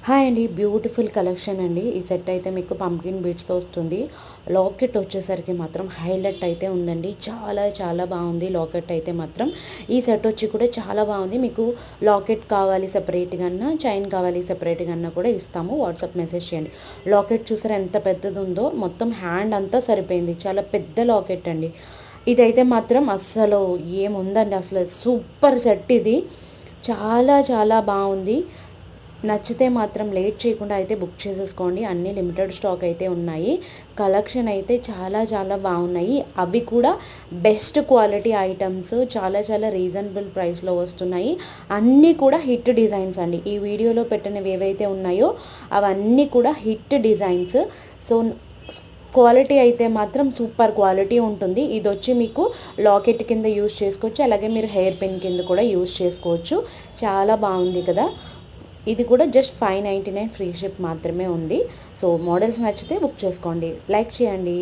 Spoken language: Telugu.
హాయ్ అండి, బ్యూటిఫుల్ కలెక్షన్ అండి. ఈ సెట్ అయితే మీకు పంకిన్ బీడ్స్తో వస్తుంది. లాకెట్ వచ్చేసరికి మాత్రం హైలైట్ అయితే ఉందండి. చాలా చాలా బాగుంది లాకెట్ అయితే మాత్రం. ఈ సెట్ వచ్చి కూడా చాలా బాగుంది. మీకు లాకెట్ కావాలి సెపరేట్గా అన్నా, చైన్ కావాలి సెపరేట్గా అన్నా కూడా ఇస్తాము. వాట్సాప్ మెసేజ్ చేయండి. లాకెట్ చూసారా ఎంత పెద్దది ఉందో, మొత్తం హ్యాండ్ అంతా సరిపోయింది. చాలా పెద్ద లాకెట్ అండి. ఇదైతే మాత్రం అస్సలు ఏముందండి, అసలు సూపర్ సెట్ ఇది. చాలా చాలా బాగుంది. నచ్చితే మాత్రం లేట్ చేయకుండా అయితే బుక్ చేసేసుకోండి. అన్ని లిమిటెడ్ స్టాక్ అయితే ఉన్నాయి. కలెక్షన్ అయితే చాలా చాలా బాగున్నాయి. అవి కూడా బెస్ట్ క్వాలిటీ ఐటమ్స్, చాలా చాలా రీజనబుల్ ప్రైస్లో వస్తున్నాయి. అన్నీ కూడా హిట్ డిజైన్స్ అండి. ఈ వీడియోలో పెట్టినవి ఏవైతే ఉన్నాయో అవన్నీ కూడా హిట్ డిజైన్స్. సో క్వాలిటీ అయితే మాత్రం సూపర్ క్వాలిటీ ఉంటుంది. ఇది వచ్చి మీకు లాకెట్ కింద యూజ్ చేసుకోవచ్చు, అలాగే మీరు హెయిర్ పిన్ కింద కూడా యూజ్ చేసుకోవచ్చు. చాలా బాగుంది కదా. ఇది కూడా జస్ట్ 599 ఫ్రీ షిప్ మాత్రమే ఉంది. సో మోడల్స్ నచ్చితే బుక్ చేసుకోండి. లైక్ చేయండి.